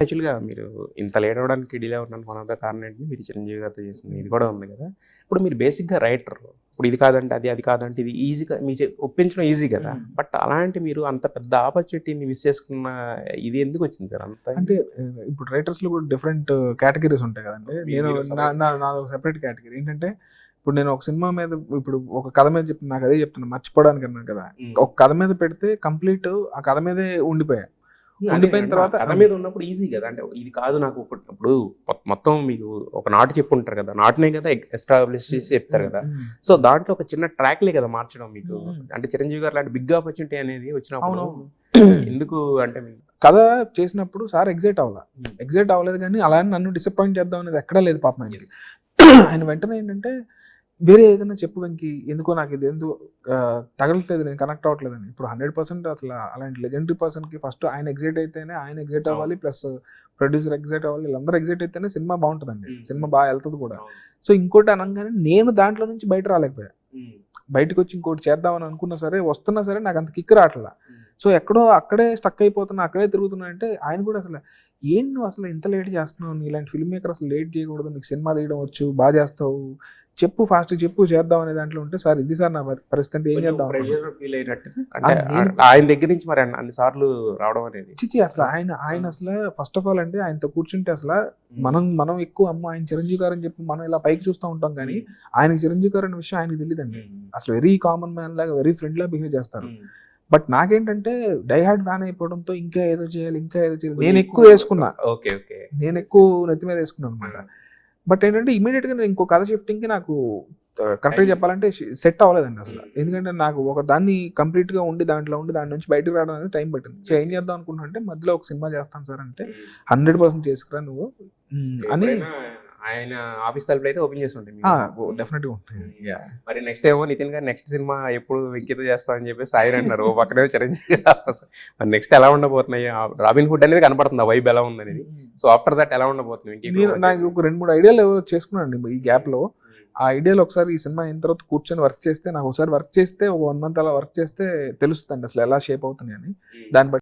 యాక్చువల్‌గా మీరు ఇంత లేట్ అవ్వడానికి డిలే అవ్వడానికి వన్ ఆఫ్ ద కారణం ఏంటంటే మీరు చిరంజీవి గారితో చేసింది ఇది కూడా ఉంది కదా! ఇప్పుడు మీరు బేసిక్‌గా రైటర్. ఇప్పుడు ఇది కాదంటే అది, అది కాదంటే ఇది ఈజీగా మీ ఒప్పించడం ఈజీ కదా! బట్ అలాంటి మీరు అంత పెద్ద ఆపర్చునిటీని మిస్ చేసుకున్న ఇది ఎందుకొచ్చింది సార్ అంత? అంటే ఇప్పుడు రైటర్స్‌లో కూడా డిఫరెంట్ కేటగరీస్ ఉంటాయి కదండీ. నేను నాదొక సెపరేట్ కేటగరీ. ఏంటంటే ఇప్పుడు నేను ఒక సినిమా మీద ఇప్పుడు ఒక కథ మీద నాకు అదే చెప్తున్నా మర్చిపోవడానికి అన్నాను కదా! ఒక కథ మీద పెడితే కంప్లీట్ ఆ కథ మీదే ఉండిపోయా. ఉండిపోయిన తర్వాత కథ మీద ఉన్నప్పుడు ఈజీ కదా! అంటే ఇది కాదు నాకు ఇప్పుడు మొత్తం మీకు ఒక నాటు చెప్పుంటారు కదా! నాటునే కదా ఎస్టాబ్లిష్ చేసి చెప్తారు కదా! సో దాంట్లో ఒక చిన్న ట్రాక్‌లే కదా మార్చడం మీకు. అంటే చిరంజీవి గారు లాంటి బిగ్ ఆపర్చునిటీ అనేది వచ్చినప్పుడు ఎందుకు అంటే కథ చేసినప్పుడు సార్ ఎగ్జైట్ అవ్వలేదు కానీ అలా నన్ను డిసప్పాయింట్ చేద్దాం అనేది ఎక్కడా లేదు పాపం ఆయనకి. ఆయన వెంటనే ఏంటంటే వేరే ఏదైనా చెప్పు వెంకి, ఎందుకో నాకు ఇది ఎందుకు తగలట్లేదు, నేను కనెక్ట్ అవ్వట్లేదని. ఇప్పుడు 100% అసలు అలాంటి లెజెండరీ పర్సన్కి ఫస్ట్ ఆయన ఎగ్జైట్ అయితేనే ఆయన ఎగ్జైట్ అవ్వాలి, ప్లస్ ప్రొడ్యూసర్ ఎగ్జైట్ అవ్వాలి, వీళ్ళందరూ ఎగ్జైట్ అయితేనే సినిమా బాగుంటుందండి, సినిమా బాగా వెళ్తుంది కూడా. సో ఇంకోటి అనగానే నేను దాంట్లో నుంచి బయట రాలేకపోయా. బయటకు వచ్చి ఇంకోటి చేద్దామని అనుకున్నా సరే, వస్తున్నా సరే నాకు అంత కిక్ రావట్లా. సో ఎక్కడో అక్కడే స్టక్ అయిపోతున్నా, అక్కడే తిరుగుతున్నా. అంటే ఆయన కూడా అసలు ఏం నువ్వు అసలు ఇంత లేట్ చేస్తున్నావు, నీ ఇలాంటి ఫిల్మ్ మేకర్ అసలు లేట్ చేయకూడదు, నీకు సినిమా తీయడం వచ్చు, బాగా చేస్తావు, చెప్పు ఫాస్ట్ చెప్పు చేద్దాం అనే దాంట్లో ఉంటే సార్ ఇది సార్ నా పరిస్థితి ఏం చేద్దాం ఫీల్ అయినట్టు ఆయన దగ్గర నుంచి మరి అన్ని సార్లు రావడం అనేది చిచి. అసలు ఆయన అసలు ఫస్ట్ ఆఫ్ ఆల్ అంటే ఆయనతో కూర్చుంటే అసలు మనం ఎక్కువ అమ్మ ఆయన చిరంజీవి గారు అని చెప్పి మనం ఇలా పైకి చూస్తూ ఉంటాం కానీ ఆయనకి చిరంజీవి గారు అనే విషయం ఆయనకి తెలియదండి. అసలు వెరీ కామన్ మ్యాన్ లాగా వెరీ ఫ్రెండ్ లా బిహేవ్ చేస్తారు. బట్ నాకేంటంటే డైహార్డ్ ఫ్యాన్ అయిపోవడంతో ఇంకా ఏదో చేయాలి నేను ఎక్కువ వేసుకున్నా. నేను ఎక్కువ నెత్తి మీద వేసుకున్నాను అనమాట. బట్ ఏంటంటే ఇమీడియట్ గా నేను ఇంకో కథ షిఫ్టింగ్ కి నాకు కరెక్ట్గా చెప్పాలంటే సెట్ అవ్వలేదండి అసలు. ఎందుకంటే నాకు ఒక దాన్ని కంప్లీట్ గా ఉండి దాంట్లో దాని నుంచి బయటకు రావడం అనేది టైం పట్టింది. సో ఏం చేద్దాం అనుకుంటున్నా అంటే మధ్యలో ఒక సినిమా చేస్తాను సార్ అంటే 100% చేసుకురా నువ్వు అని ఆయన ఆఫీస్ తలుపులు అయితే ఓపెన్ చేసి ఉంటాయి డెఫినెట్ గా ఉంటాయి. మరి నెక్స్ట్ ఏమో నితిన్ గారు నెక్స్ట్ సినిమా ఎప్పుడు వెంకీతో చేస్తామని చెప్పేసి ఆయన అంటున్నారు, ఓ పక్కనే చిరంజీవి మరి నెక్స్ట్ ఎలా ఉండబోతున్నాయి, రాబిన్ హుడ్ అనేది కనపడుతుంది, వైబ్ ఎలా ఉంది అనేది. సో ఆఫ్టర్ దట్ ఎలా ఉండబోతుంది? నాకు ఒక 2-3 ఐడియాలు చేసుకున్నాను ఈ గ్యాప్ లో. ఆ ఐడియాలో ఒకసారి ఈ సినిమా అయిన తర్వాత కూర్చొని వర్క్ చేస్తే, నాకు ఒకసారి వర్క్ చేస్తే ఒక 1 month అలా వర్క్ చేస్తే తెలుస్తుంది అసలు ఎలా షేప్ అవుతున్నాయి అని. దాన్ని బట్టి